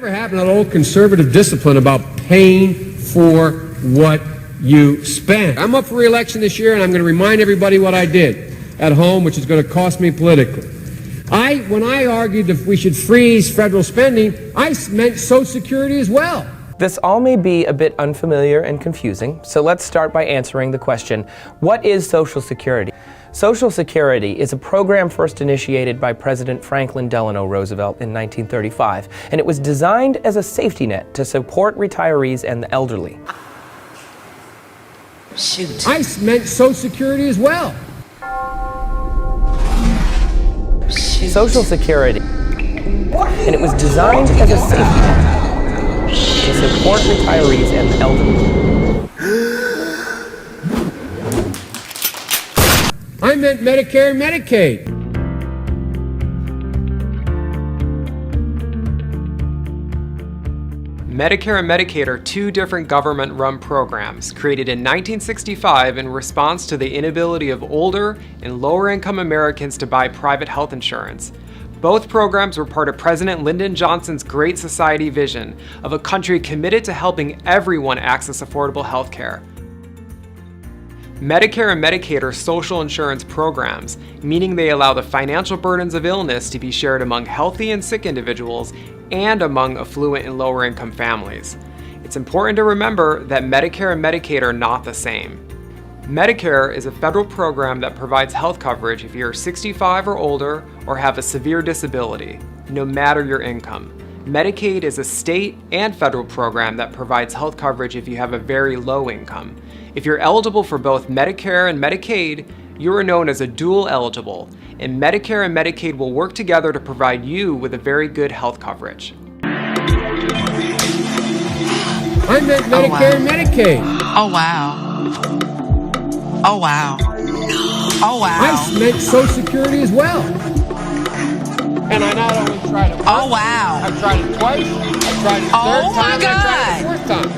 Never have an old conservative discipline about paying for what you spend. I'm up for re-election this year, and I'm going to remind everybody what I did at home, which is going to cost me politically. When I argued that we should freeze federal spending, I meant Social Security as well. This all may be a bit unfamiliar and confusing, so let's start by answering the question, what is Social Security? Social Security is a program first initiated by President Franklin Delano Roosevelt in 1935, and it was designed as a safety net to support retirees and the elderly. Shoot. I meant Social Security as well. Shoot. Social Security, and it was designed as a safety net to support retirees and the elderly. I meant Medicare and Medicaid. Medicare and Medicaid are two different government-run programs created in 1965 in response to the inability of older and lower-income Americans to buy private health insurance. Both programs were part of President Lyndon Johnson's Great Society vision of a country committed to helping everyone access affordable health care. Medicare and Medicaid are social insurance programs, meaning they allow the financial burdens of illness to be shared among healthy and sick individuals and among affluent and lower income families. It's important to remember that Medicare and Medicaid are not the same. Medicare is a federal program that provides health coverage if you're 65 or older or have a severe disability, no matter your income. Medicaid is a state and federal program that provides health coverage if you have a very low income. If you're eligible for both Medicare and Medicaid, you are known as a dual eligible, and Medicare and Medicaid will work together to provide you with a very good health coverage. I meant Medicare and Medicaid. Oh, wow. Oh, wow. Oh, wow. I meant Social Security as well. And I not only tried it once, oh, wow. I tried it twice, I tried it the third time, and I tried it the fourth time.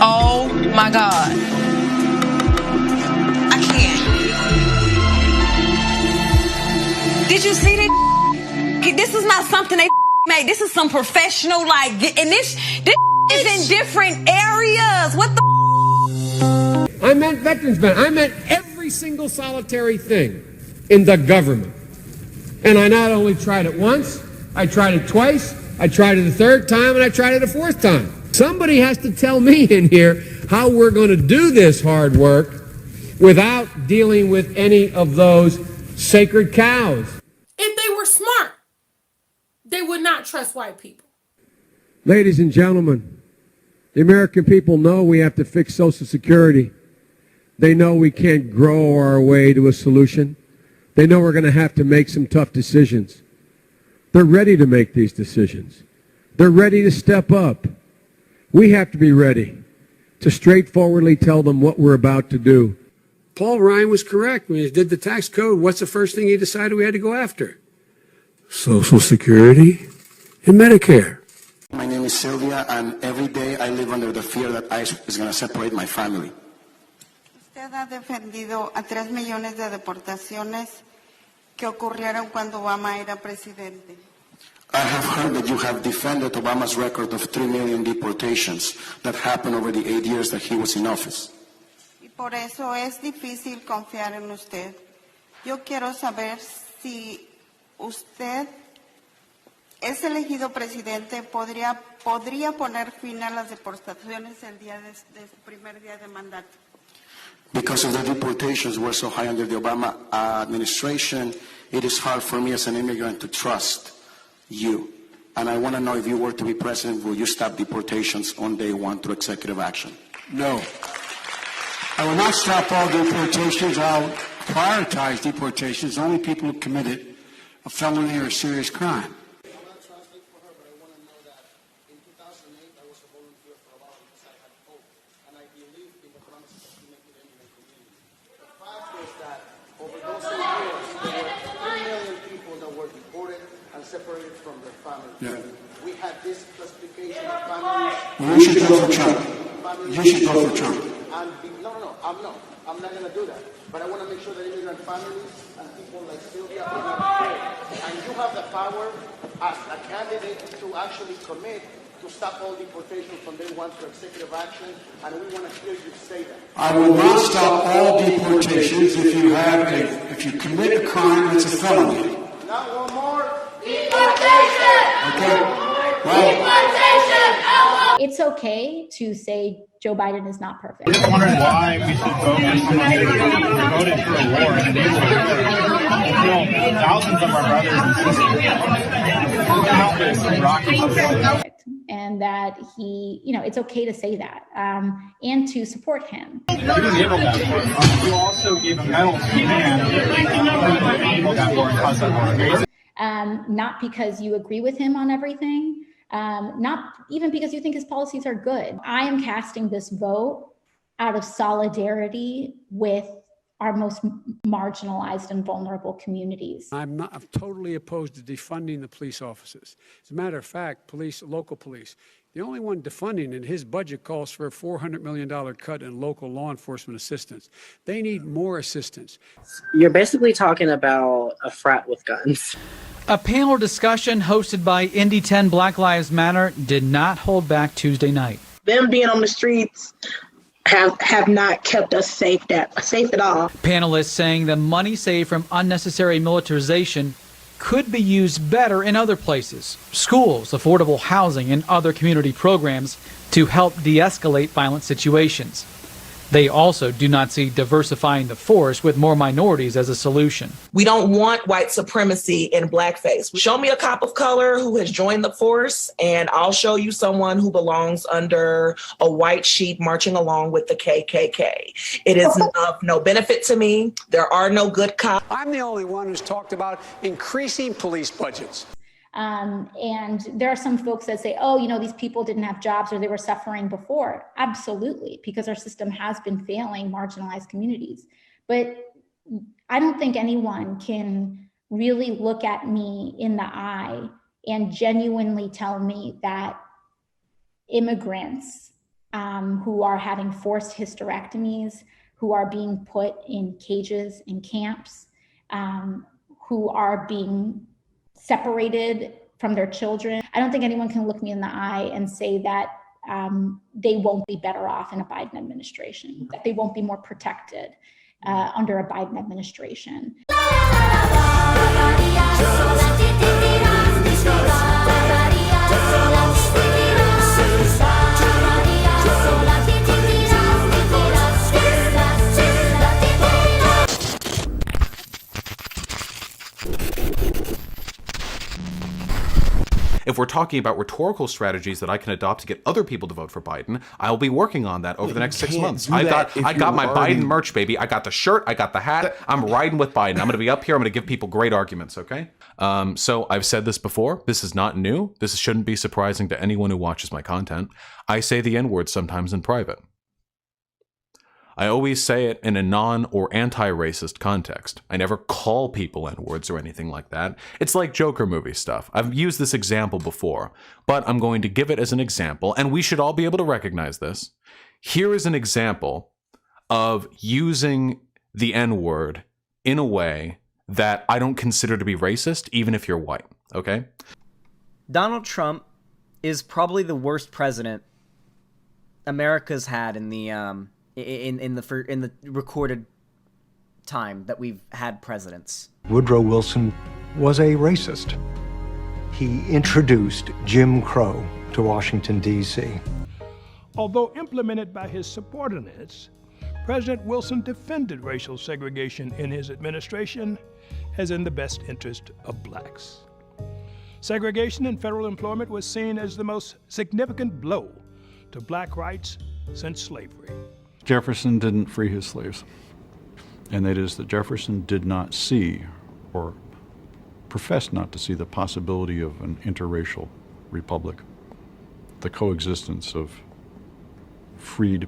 Oh my God. I can't. Did you see that? This is not something they made. This is some professional, like, and this is in different areas. What the? I meant veterans benefits. I meant every single solitary thing in the government. And I not only tried it once, I tried it twice, I tried it the third time, and I tried it a fourth time. Somebody has to tell me in here how we're going to do this hard work without dealing with any of those sacred cows. If they were smart, they would not trust white people. Ladies and gentlemen, the American people know we have to fix Social Security. They know we can't grow our way to a solution. They know we're going to have to make some tough decisions. They're ready to make these decisions. They're ready to step up. We have to be ready to straightforwardly tell them what we're about to do. Paul Ryan was correct. When he did the tax code, what's the first thing he decided we had to go after? Social Security and Medicare. My name is Sylvia, and every day I live under the fear that ICE is going to separate my family. Usted ha defendido a 3 millones de deportaciones que ocurrieron cuando Obama era presidente. I have heard that you have defended Obama's record of 3 million deportations that happened over the 8 years that he was in office. Y por eso es difícil confiar en usted. Yo quiero saber si usted es elegido presidente, podría poner fin a las deportaciones el día de su primer día de mandato. Because of the deportations were so high under the Obama administration, it is hard for me as an immigrant to trust you. And I want to know, if you were to be president, will you stop deportations on day one through executive action? No. I will not stop all deportations. I'll prioritize deportations. Only people who committed a felony or a serious crime. Separated from their families. Yeah. We had this classification of families. Well, you should vote for Trump. You should vote for Trump. No, I'm not. I'm not going to do that. But I want to make sure that immigrant families and people like Sylvia are not afraid. And you have the power as a candidate to actually commit to stop all deportations from day one through executive action, and we want to hear you say that. I will not stop all deportations if you commit a crime that's a felony. Not one more. Deportation! Okay. Well, Deportation! It's okay to say Joe Biden is not perfect. I'm just wondering why we should vote for voted for a war in Israel. Thousands of our brothers and sisters, countless rockets. And that he, it's okay to say that and to support him. You didn't give him that war. You also gave a medal to the man who enabled that war and caused that war. Not because you agree with him on everything, not even because you think his policies are good. I am casting this vote out of solidarity with our most marginalized and vulnerable communities. I'm totally opposed to defunding the police officers. As a matter of fact, local police, the only one defunding in his budget calls for a $400 million cut in local law enforcement assistance. They need more assistance. You're basically talking about a frat with guns. A panel discussion hosted by Indy 10 Black Lives Matter did not hold back Tuesday night. Them being on the streets have not kept us safe at all. Panelists saying the money saved from unnecessary militarization could be used better in other places, schools, affordable housing, and other community programs to help de-escalate violent situations. They also do not see diversifying the force with more minorities as a solution. We don't want white supremacy in blackface. Show me a cop of color who has joined the force, and I'll show you someone who belongs under a white sheet marching along with the KKK. It is of no benefit to me. There are no good cops. I'm the only one who's talked about increasing police budgets. And there are some folks that say, these people didn't have jobs or they were suffering before. Absolutely, because our system has been failing marginalized communities. But I don't think anyone can really look at me in the eye and genuinely tell me that immigrants who are having forced hysterectomies, who are being put in cages in camps, who are being separated from their children. I don't think anyone can look me in the eye and say that they won't be better off in a Biden administration, that they won't be more protected under a Biden administration. If we're talking about rhetorical strategies that I can adopt to get other people to vote for Biden, I'll be working on that over the next 6 months. I got my Biden merch, baby. I got the shirt. I got the hat. I'm riding with Biden. I'm going to be up here. I'm going to give people great arguments, okay? So I've said this before. This is not new. This shouldn't be surprising to anyone who watches my content. I say the N-word sometimes in private. I always say it in a non- or anti-racist context. I never call people N-words or anything like that. It's like Joker movie stuff. I've used this example before, but I'm going to give it as an example, and we should all be able to recognize this. Here is an example of using the N-word in a way that I don't consider to be racist, even if you're white, okay? Donald Trump is probably the worst president America's had in the recorded time that we've had presidents. Woodrow Wilson was a racist. He introduced Jim Crow to Washington, D.C. Although implemented by his subordinates, President Wilson defended racial segregation in his administration as in the best interest of blacks. Segregation in federal employment was seen as the most significant blow to black rights since slavery. Jefferson didn't free his slaves, and that is that Jefferson did not see or professed not to see the possibility of an interracial republic, the coexistence of freed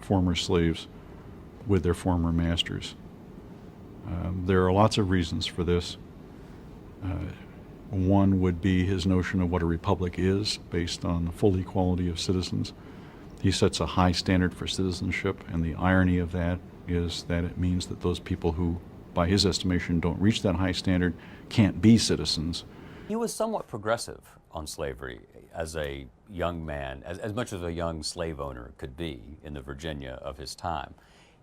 former slaves with their former masters. There are lots of reasons for this. One would be his notion of what a republic is based on the full equality of citizens. He sets a high standard for citizenship, and the irony of that is that it means that those people who, by his estimation, don't reach that high standard can't be citizens. He was somewhat progressive on slavery as a young man, as much as a young slave owner could be in the Virginia of his time.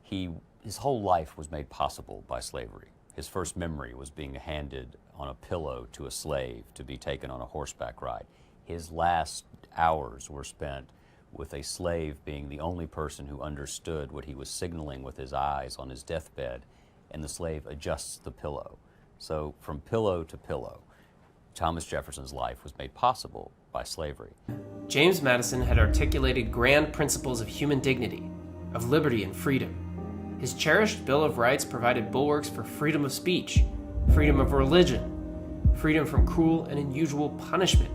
His whole life was made possible by slavery. His first memory was being handed on a pillow to a slave to be taken on a horseback ride. His last hours were spent with a slave being the only person who understood what he was signaling with his eyes on his deathbed, and the slave adjusts the pillow. So from pillow to pillow, Thomas Jefferson's life was made possible by slavery. James Madison had articulated grand principles of human dignity, of liberty and freedom. His cherished Bill of Rights provided bulwarks for freedom of speech, freedom of religion, freedom from cruel and unusual punishment.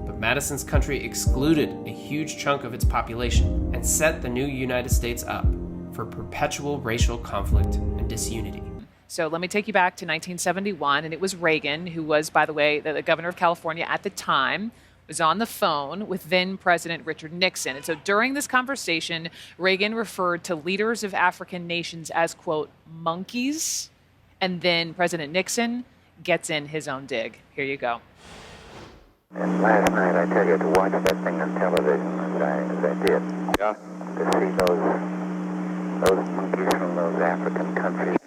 But Madison's country excluded a huge chunk of its population and set the new United States up for perpetual racial conflict and disunity. So let me take you back to 1971, and it was Reagan, who was, by the way, the governor of California at the time, was on the phone with then President Richard Nixon. And so during this conversation, Reagan referred to leaders of African nations as, quote, monkeys. And then President Nixon gets in his own dig. Here you go. And last night, I tell you, to watch that thing on television as I did, to see those monkeys from those African countries,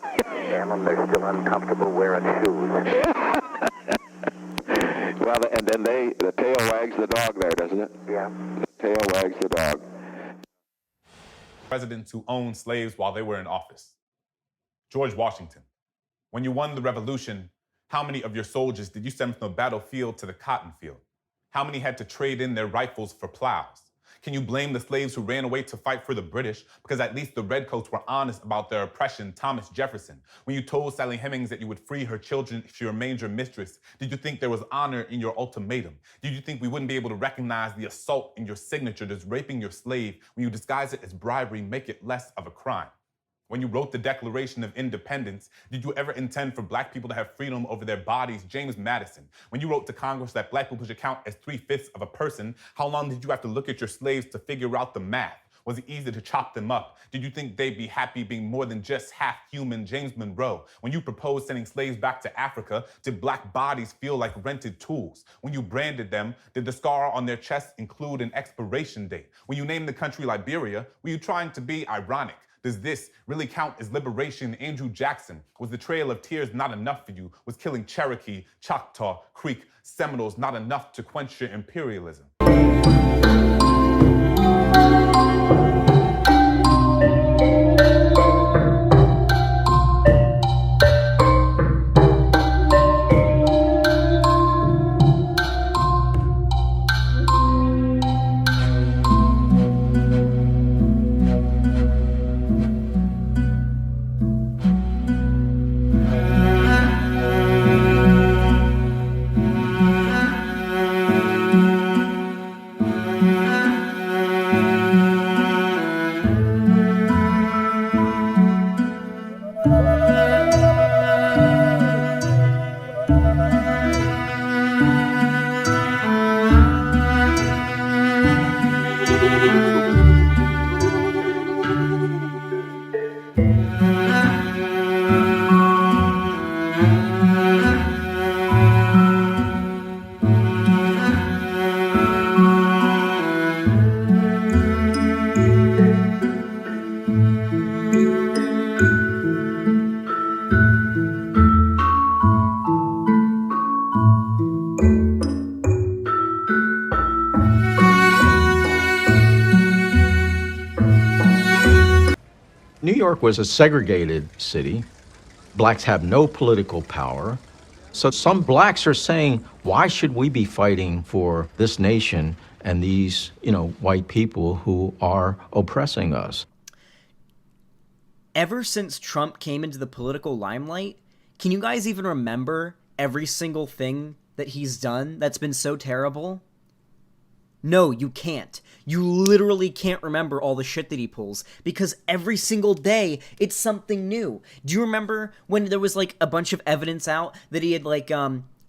damn them, they're still uncomfortable wearing shoes. Well, and then the tail wags the dog there, doesn't it? Yeah. The tail wags the dog. Presidents who owned slaves while they were in office. George Washington. When you won the revolution, how many of your soldiers did you send from the battlefield to the cotton field? How many had to trade in their rifles for plows? Can you blame the slaves who ran away to fight for the British? Because at least the redcoats were honest about their oppression. Thomas Jefferson, when you told Sally Hemings that you would free her children if she remained your mistress, did you think there was honor in your ultimatum? Did you think we wouldn't be able to recognize the assault in your signature, just raping your slave, when you disguise it as bribery, make it less of a crime? When you wrote the Declaration of Independence, did you ever intend for black people to have freedom over their bodies? James Madison. When you wrote to Congress that black people should count as 3/5 of a person, how long did you have to look at your slaves to figure out the math? Was it easy to chop them up? Did you think they'd be happy being more than just half human? James Monroe. When you proposed sending slaves back to Africa, did black bodies feel like rented tools? When you branded them, did the scar on their chest include an expiration date? When you named the country Liberia, were you trying to be ironic? Does this really count as liberation? Andrew Jackson. Was the Trail of Tears not enough for you? Was killing Cherokee, Choctaw, Creek, Seminoles not enough to quench your imperialism? New York was a segregated city. Blacks have no political power. So some blacks are saying, why should we be fighting for this nation and these, white people who are oppressing us? Ever since Trump came into the political limelight, can you guys even remember every single thing that he's done that's been so terrible? No, you can't. You literally can't remember all the shit that he pulls because every single day it's something new. Do you remember when there was like a bunch of evidence out that he had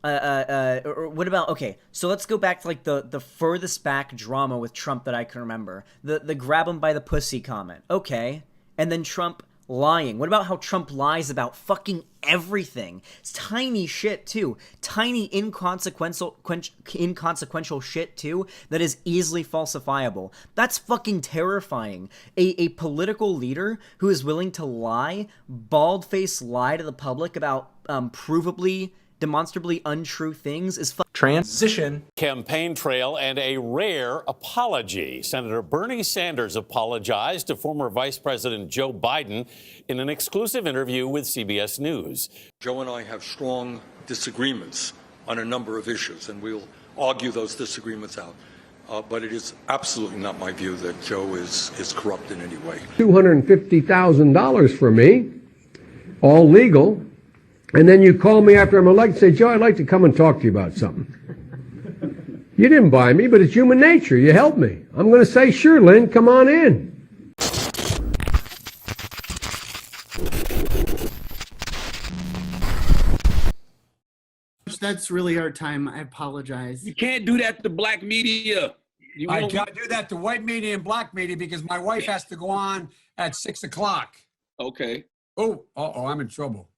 Or what about, okay, so let's go back to like the furthest back drama with Trump that I can remember. The grab him by the pussy comment. Okay. And then Trump lying. What about how Trump lies about fucking everything? It's tiny shit too. Tiny inconsequential shit too that is easily falsifiable. That's fucking terrifying. A political leader who is willing to lie, bald-faced lie to the public about provably, demonstrably untrue things is transition campaign trail and a rare apology. Senator Bernie Sanders apologized to former Vice President Joe Biden in an exclusive interview with CBS News. Joe and I have strong disagreements on a number of issues, and we'll argue those disagreements out. But it is absolutely not my view that Joe is corrupt in any way. $250,000 for me, all legal. And then you call me after I'm elected and say, Joe, I'd like to come and talk to you about something. You didn't buy me, but it's human nature. You helped me. I'm going to say, sure, Lynn, come on in. That's really our time. I apologize. You can't do that to black media. I can't do that to white media and black media because my wife has to go on at 6 o'clock. Okay. Oh, I'm in trouble.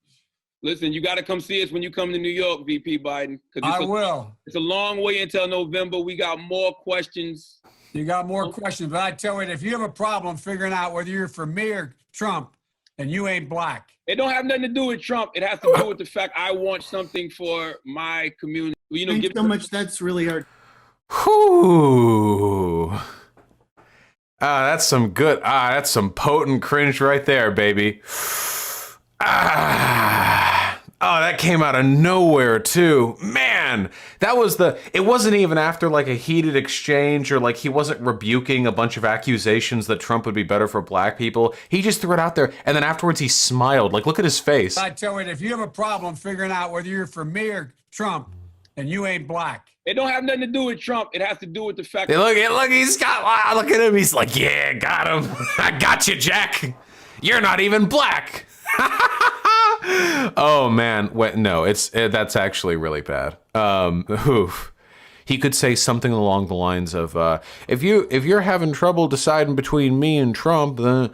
Listen, you got to come see us when you come to New York, VP Biden. I will. It's a long way until November. We got more questions. You got more questions, but I tell you, if you have a problem figuring out whether you're for me or Trump, and you ain't black. It don't have nothing to do with Trump. It has to do with the fact I want something for my community. You know, thanks so much. That's really hard. Whew. That's some good. That's some potent cringe right there, baby. That came out of nowhere too. Man, it wasn't even after like a heated exchange or like he wasn't rebuking a bunch of accusations that Trump would be better for black people. He just threw it out there. And then afterwards he smiled. Like, look at his face. I tell you, if you have a problem figuring out whether you're for me or Trump, and you ain't black. It don't have nothing to do with Trump. It has to do with the fact. Look, he's got, look at him. He's like, yeah, got him. I got you, Jack. You're not even black. Oh man, no, that's actually really bad. He could say something along the lines of, if you're having trouble deciding between me and Trump, then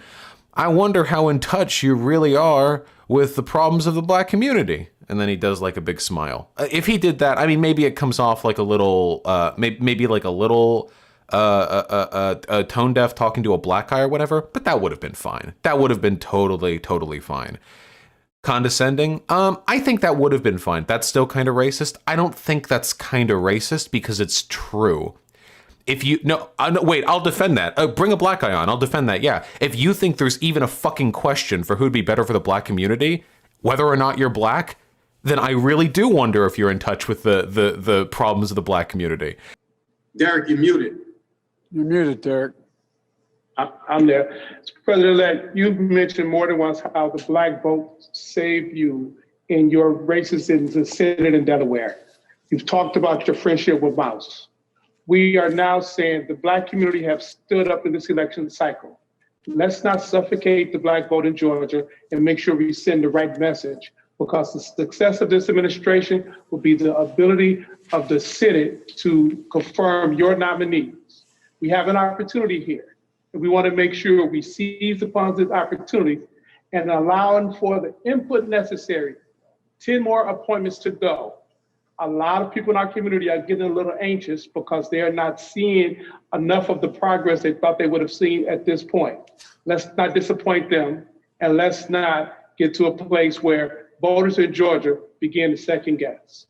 I wonder how in touch you really are with the problems of the black community. And then he does like a big smile. If he did that, I mean, maybe it comes off like a little, maybe like a little tone deaf talking to a black guy or whatever, but that would have been fine. That would have been totally fine. Condescending? I think that would have been fine. That's still kind of racist. I don't think that's kind of racist because it's true. Wait, I'll defend that. Bring a black guy on. I'll defend that. Yeah. If you think there's even a fucking question for who'd be better for the black community, whether or not you're black, then I really do wonder if you're in touch with the problems of the black community. Derek, you're muted. You're muted, Derek. I'm there. President-elect, you've mentioned more than once how the black vote saved you in your races in the Senate in Delaware. You've talked about your friendship with Mouse. We are now saying the black community have stood up in this election cycle. Let's not suffocate the black vote in Georgia and make sure we send the right message, because the success of this administration will be the ability of the Senate to confirm your nominees. We have an opportunity here. We want to make sure we seize upon this opportunity and allowing for the input necessary. 10 more appointments to go. A lot of people in our community are getting a little anxious because they are not seeing enough of the progress they thought they would have seen at this point. Let's not disappoint them, and let's not get to a place where voters in Georgia begin to second guess.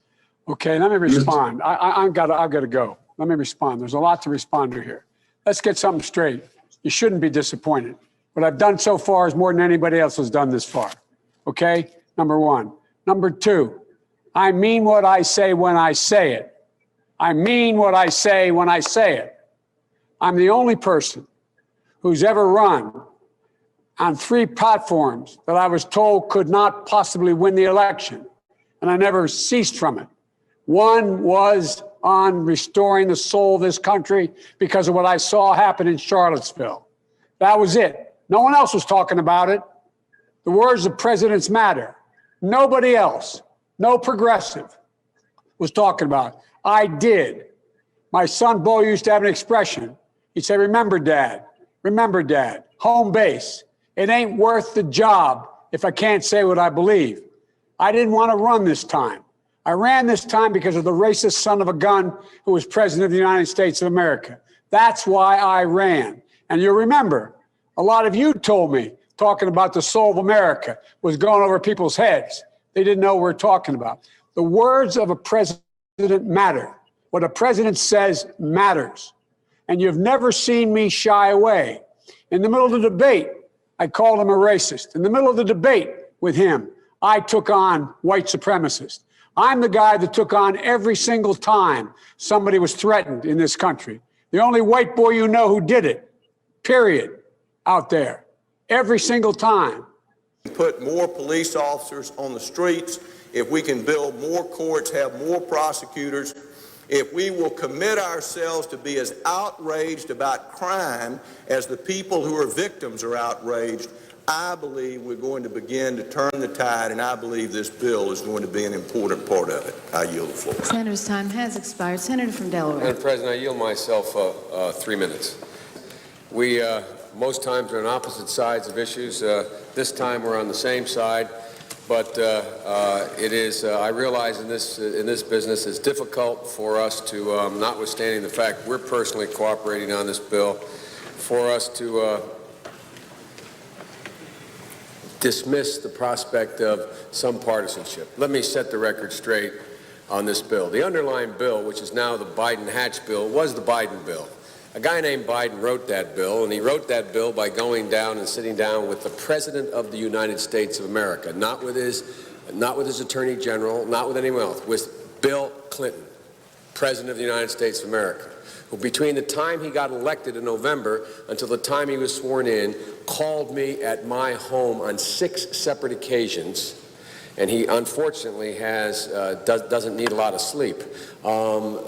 Okay, let me respond. I've got to go. Let me respond. There's a lot to respond to here. Let's get something straight. You shouldn't be disappointed. What I've done so far is more than anybody else has done this far. Okay? Number one. Number two, I mean what I say when I say it. I mean what I say when I say it. I'm the only person who's ever run on 3 platforms that I was told could not possibly win the election, and I never ceased from it. One was on restoring the soul of this country because of what I saw happen in Charlottesville. That was it. No one else was talking about it. The words of presidents matter. Nobody else. No progressive. was talking about. I did. My son Bo used to have an expression. He'd say, remember, Dad, home base. It ain't worth the job if I can't say what I believe. I didn't want to run this time. I ran this time because of the racist son of a gun who was president of the United States of America. That's why I ran. And you'll remember, a lot of you told me talking about the soul of America was going over people's heads. They didn't know what we're talking about. The words of a president matter. What a president says matters. And you've never seen me shy away. In the middle of the debate, I called him a racist. In the middle of the debate with him, I took on white supremacists. I'm the guy that took on every single time somebody was threatened in this country. The only white boy you know who did it, period, out there. Every single time. Put more police officers on the streets, if we can build more courts, have more prosecutors, if we will commit ourselves to be as outraged about crime as the people who are victims are outraged, I believe we're going to begin to turn the tide, and I believe this bill is going to be an important part of it. I yield the floor. Senator's time has expired. Senator from Delaware. Madam President, I yield myself 3 minutes. We most times are on opposite sides of issues. This time we're on the same side, but it is. I realize in this business it's difficult for us to, notwithstanding the fact we're personally cooperating on this bill, for us to dismiss the prospect of some partisanship. Let me set the record straight on this bill. The underlying bill, which is now the Biden-Hatch bill, was the Biden bill. A guy named Biden wrote that bill, and he wrote that bill by going down and sitting down with the President of the United States of America, not with his Attorney General, not with anyone else, with Bill Clinton, President of the United States of America, who between the time he got elected in November until the time he was sworn in, called me at my home on 6 separate occasions, and he unfortunately doesn't need a lot of sleep.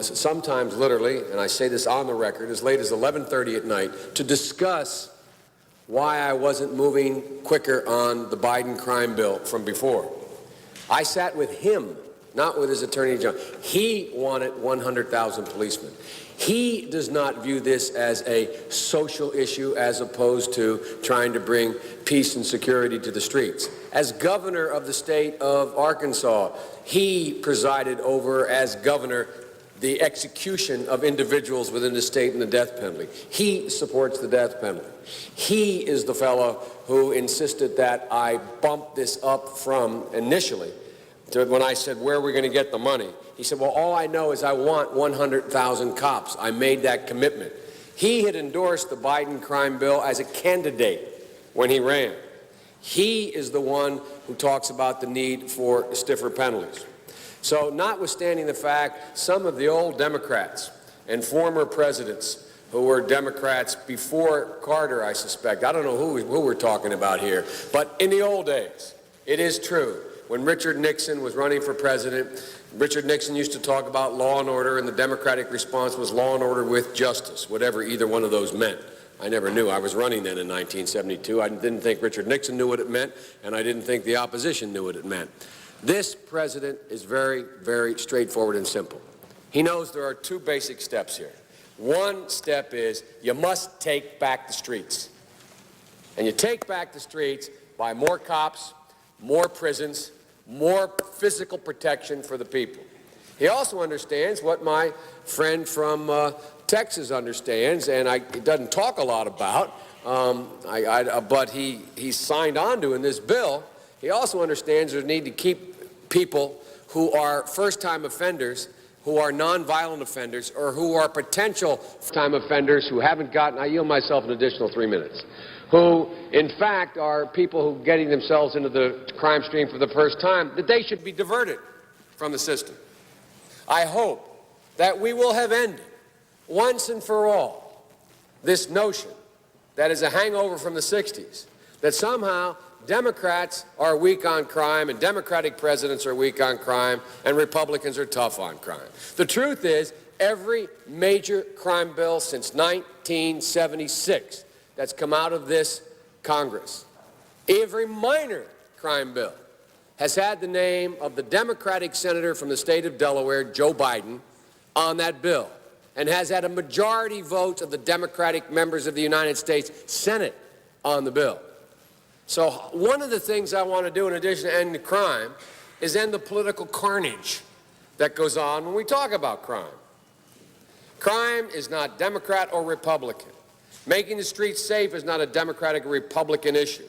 Sometimes literally, and I say this on the record, as late as 11:30 at night, to discuss why I wasn't moving quicker on the Biden crime bill from before. I sat with him, not with his Attorney General. He wanted 100,000 policemen. He does not view this as a social issue as opposed to trying to bring peace and security to the streets. As governor of the state of Arkansas, he presided over, as governor, the execution of individuals within the state and the death penalty. He supports the death penalty. He is the fellow who insisted that I bump this up from initially to when I said, where are we going to get the money? He said, well, all I know is I want 100,000 cops. I made that commitment. He had endorsed the Biden crime bill as a candidate when he ran. He is the one who talks about the need for stiffer penalties. So notwithstanding the fact some of the old Democrats and former presidents who were Democrats before Carter, I suspect, I don't know who we're talking about here, but in the old days, it is true. When Richard Nixon was running for president, Richard Nixon used to talk about law and order, and the Democratic response was law and order with justice, whatever either one of those meant. I never knew. I was running then in 1972. I didn't think Richard Nixon knew what it meant, and I didn't think the opposition knew what it meant. This president is very, very straightforward and simple. He knows there are 2 basic steps here. One step is you must take back the streets. And you take back the streets by more cops, more prisons, more physical protection for the people. He also understands what my friend from Texas understands, and he doesn't talk a lot about, but he signed on to in this bill. He also understands there's a need to keep people who are first-time offenders, who are nonviolent offenders, or who are potential time offenders who haven't gotten, I yield myself an additional 3 minutes, who, in fact, are people who are getting themselves into the crime stream for the first time, that they should be diverted from the system. I hope that we will have ended, once and for all, this notion that is a hangover from the 60s, that somehow Democrats are weak on crime and Democratic presidents are weak on crime and Republicans are tough on crime. The truth is, every major crime bill since 1976 that's come out of this Congress, every minor crime bill has had the name of the Democratic senator from the state of Delaware, Joe Biden, on that bill, and has had a majority vote of the Democratic members of the United States Senate on the bill. So one of the things I want to do in addition to ending crime is end the political carnage that goes on when we talk about crime. Crime is not Democrat or Republican. Making the streets safe is not a Democratic or Republican issue.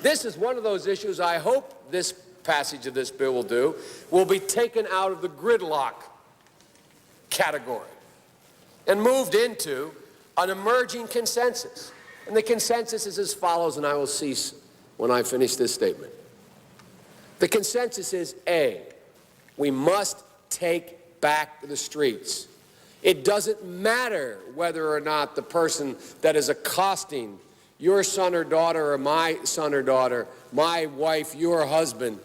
This is one of those issues I hope this passage of this bill will be taken out of the gridlock category and moved into an emerging consensus. And the consensus is as follows, and I will cease when I finish this statement. The consensus is, A, we must take back the streets. It doesn't matter whether or not the person that is accosting your son or daughter or my son or daughter, my wife, your husband,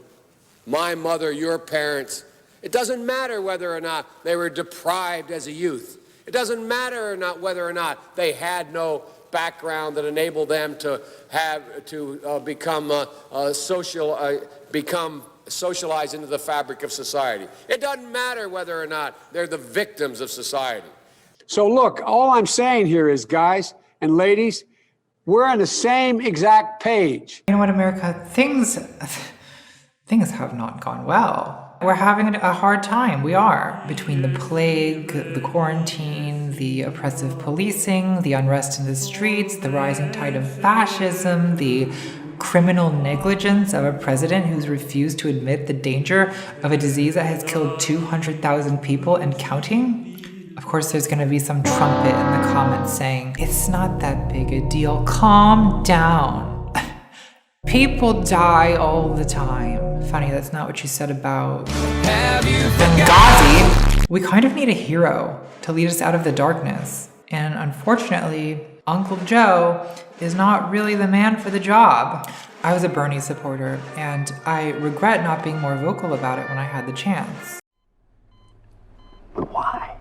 my mother, your parents. It doesn't matter whether or not they were deprived as a youth. It doesn't matter or not whether or not they had no background that enabled them to become socialized into the fabric of society. It doesn't matter whether or not they're the victims of society. So look, all I'm saying here is, guys and ladies, we're on the same exact page. You know what, America? Things have not gone well. We're having a hard time. We are. Between the plague, the quarantine, the oppressive policing, the unrest in the streets, the rising tide of fascism, the criminal negligence of a president who's refused to admit the danger of a disease that has killed 200,000 people and counting. Of course, there's going to be some trumpet in the comments saying, it's not that big a deal. Calm down. People die all the time. Funny, that's not what you said about Benghazi. We kind of need a hero to lead us out of the darkness. And unfortunately, Uncle Joe is not really the man for the job. I was a Bernie supporter, and I regret not being more vocal about it when I had the chance. Why?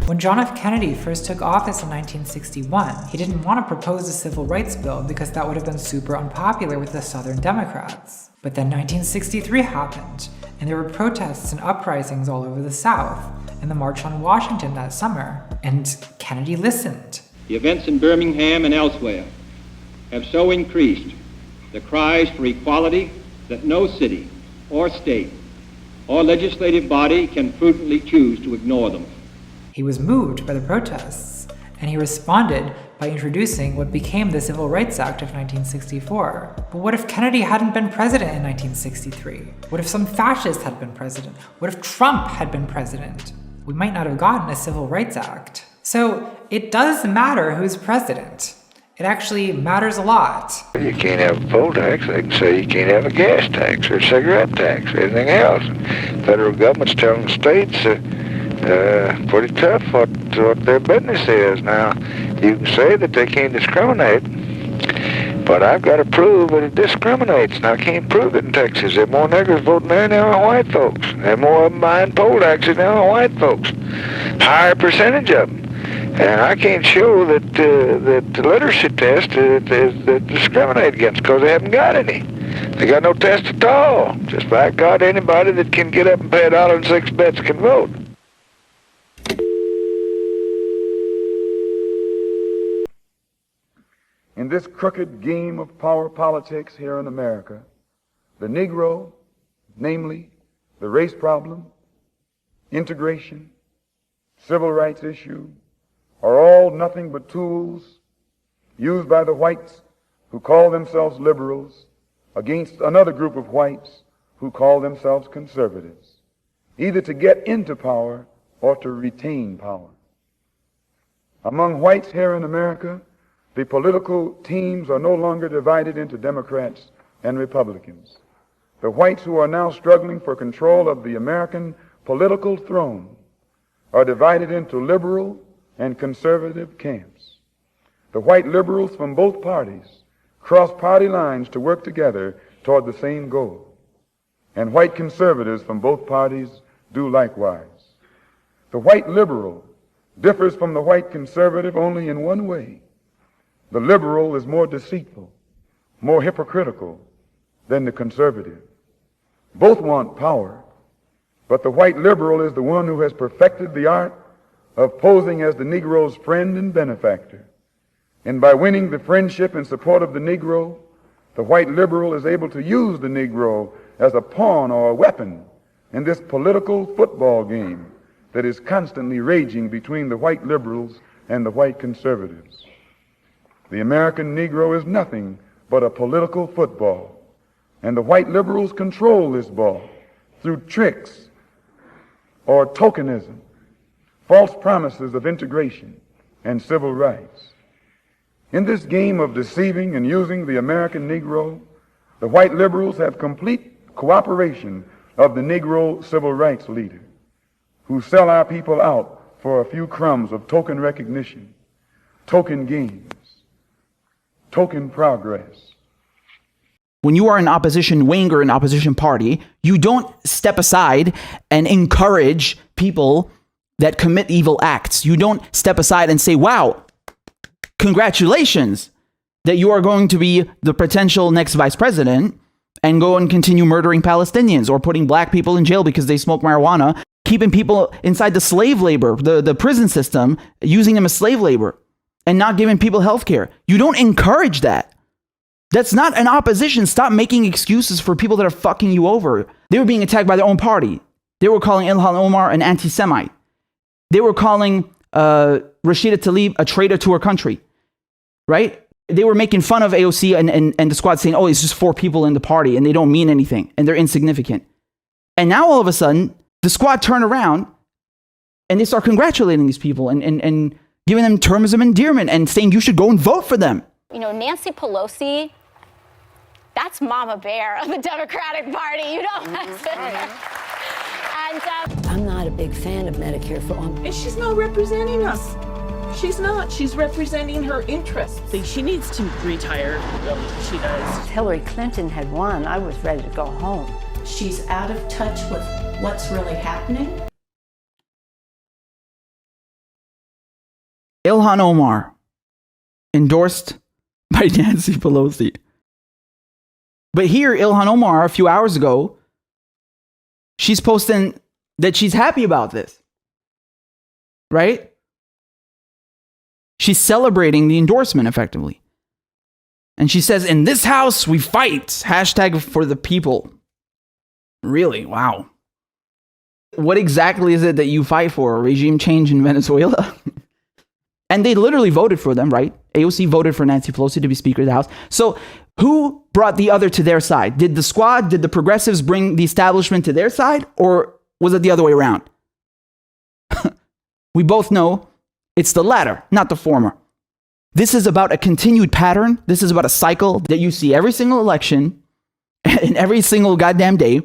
When John F. Kennedy first took office in 1961, he didn't want to propose a civil rights bill because that would have been super unpopular with the Southern Democrats. But then 1963 happened, and there were protests and uprisings all over the South, and the March on Washington that summer, and Kennedy listened. The events in Birmingham and elsewhere have so increased the cries for equality that no city or state or legislative body can prudently choose to ignore them. He was moved by the protests, and he responded by introducing what became the Civil Rights Act of 1964. But what if Kennedy hadn't been president in 1963? What if some fascist had been president? What if Trump had been president? We might not have gotten a Civil Rights Act. So it does matter who's president. It actually matters a lot. You can't have a poll tax. They can say you can't have a gas tax or a cigarette tax or anything else. The federal government's telling the states pretty tough what their business is. Now, you can say that they can't discriminate, but I've got to prove that it discriminates, and I can't prove it in Texas. There are more niggers voting there than there are white folks. There are more of them buying poll taxes than there are white folks. Higher percentage of them. And I can't show that the literacy test is discriminate against because they haven't got any. They got no test at all. Just by God, anybody that can get up and pay $1.06 can vote. In this crooked game of power politics here in America, the Negro, namely the race problem, integration, civil rights issue, are all nothing but tools used by the whites who call themselves liberals against another group of whites who call themselves conservatives, either to get into power or to retain power. Among whites here in America, the political teams are no longer divided into Democrats and Republicans. The whites who are now struggling for control of the American political throne are divided into liberal and conservative camps. The white liberals from both parties cross party lines to work together toward the same goal, and white conservatives from both parties do likewise. The white liberal differs from the white conservative only in one way. The liberal is more deceitful, more hypocritical than the conservative. Both want power, but the white liberal is the one who has perfected the art of posing as the Negro's friend and benefactor. And by winning the friendship and support of the Negro, the white liberal is able to use the Negro as a pawn or a weapon in this political football game that is constantly raging between the white liberals and the white conservatives. The American Negro is nothing but a political football, and the white liberals control this ball through tricks or tokenism, false promises of integration and civil rights. In this game of deceiving and using the American Negro, the white liberals have complete cooperation of the Negro civil rights leader, who sell our people out for a few crumbs of token recognition, token gains, token progress. When you are an opposition wing or an opposition party, you don't step aside and encourage people that commit evil acts. You don't step aside and say, wow, congratulations that you are going to be the potential next vice president and go and continue murdering Palestinians or putting black people in jail because they smoke marijuana, keeping people inside the slave labor, the prison system, using them as slave labor and not giving people health care. You don't encourage that. That's not an opposition. Stop making excuses for people that are fucking you over. They were being attacked by their own party. They were calling Ilhan Omar an anti-Semite. They were calling Rashida Tlaib a traitor to her country. Right? They were making fun of AOC and the squad saying, oh, it's just 4 people in the party and they don't mean anything and they're insignificant. And now all of a sudden, the squad turn around and they start congratulating these people and giving them terms of endearment and saying you should go and vote for them. You know, Nancy Pelosi, that's Mama Bear of the Democratic Party. You know And I'm not a big fan of Medicare for all. And she's not representing us. She's not. She's representing her interests. She needs to retire. She does. If Hillary Clinton had won, I was ready to go home. She's out of touch with what's really happening. Ilhan Omar, endorsed by Nancy Pelosi. But here, Ilhan Omar, a few hours ago, she's posting that she's happy about this. Right? She's celebrating the endorsement, effectively. And she says, in this house, we fight. Hashtag for the people. Really? Wow. What exactly is it that you fight for? Regime change in Venezuela? And they literally voted for them, right? AOC voted for Nancy Pelosi to be Speaker of the House. So who brought the other to their side? Did the squad, did the progressives bring the establishment to their side? Or was it the other way around? We both know it's the latter, not the former. This is about a continued pattern. This is about a cycle that you see every single election and every single goddamn day,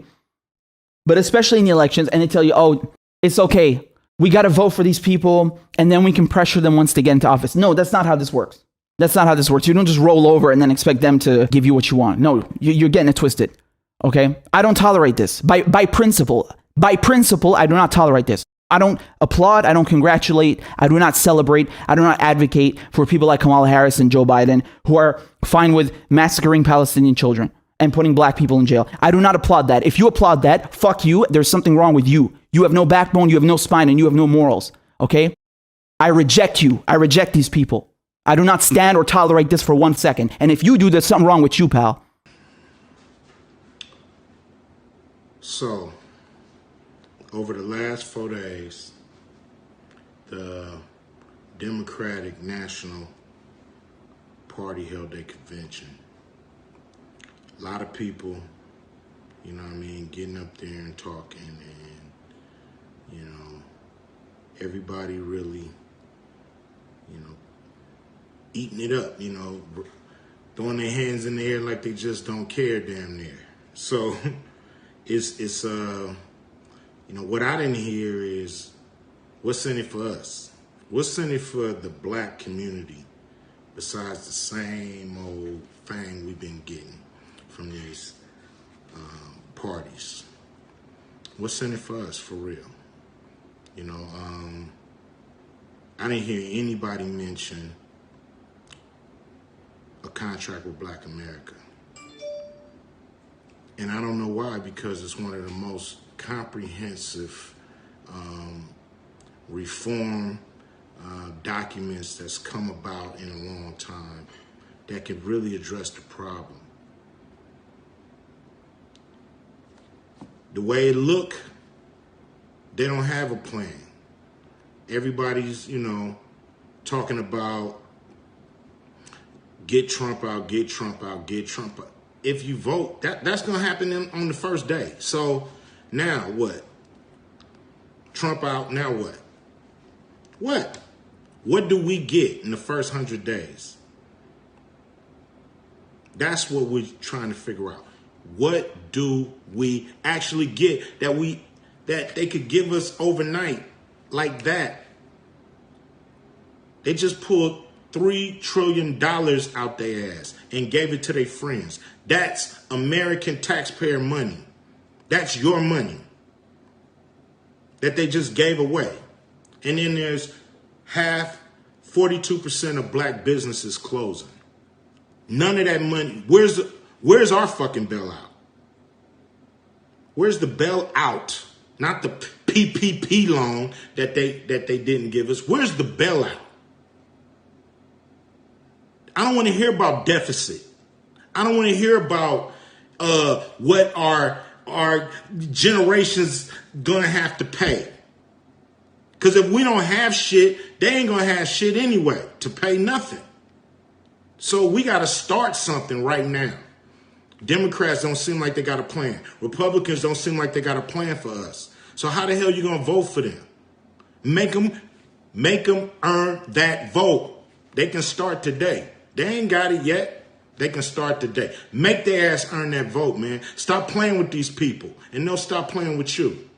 but especially in the elections. And they tell you, oh, it's okay. We got to vote for these people and then we can pressure them once they get into office. No, that's not how this works. That's not how this works. You don't just roll over and then expect them to give you what you want. No, you're getting it twisted. Okay? I don't tolerate this. By principle. By principle, I do not tolerate this. I don't applaud, I don't congratulate, I do not celebrate, I do not advocate for people like Kamala Harris and Joe Biden who are fine with massacring Palestinian children and putting black people in jail. I do not applaud that. If you applaud that, fuck you, there's something wrong with you. You have no backbone, you have no spine, and you have no morals, okay? I reject you. I reject these people. I do not stand or tolerate this for 1 second. And if you do, there's something wrong with you, pal. So, over the last 4 days, the Democratic National Party held a convention. a lot of people, you know what I mean, getting up there and talking, and, you know, everybody really, you know, eating it up, you know, throwing their hands in the air like they just don't care damn near. So it's you know, what I didn't hear is what's in it for us? What's in it for the black community besides the same old thing we've been getting from these parties? What's in it for us, for real? You know, I didn't hear anybody mention a contract with Black America. And I don't know why, because it's one of the most comprehensive reform documents that's come about in a long time that could really address the problem. The way it look, they don't have a plan. Everybody's, you know, talking about get Trump out, get Trump out, get Trump out. If you vote, that's going to happen on the first day. So now what? Trump out, now what? What? What do we get in the first 100 days? That's what we're trying to figure out. What do we actually get that they could give us overnight like that? They just pulled $3 trillion out their ass and gave it to their friends. That's American taxpayer money. That's your money that they just gave away. And then there's 42% of black businesses closing. None of that money. Where's our fucking bailout? Where's the bailout? Not the PPP loan that they didn't give us. Where's the bailout? I don't want to hear about deficit. I don't want to hear about what our generations gonna have to pay. Because if we don't have shit, they ain't gonna have shit anyway to pay nothing. So we got to start something right now. Democrats don't seem like they got a plan. Republicans don't seem like they got a plan for us. So how the hell you gonna vote for them? Make them earn that vote. They can start today. They ain't got it yet. They can start today. Make their ass earn that vote, man. Stop playing with these people, and they'll stop playing with you.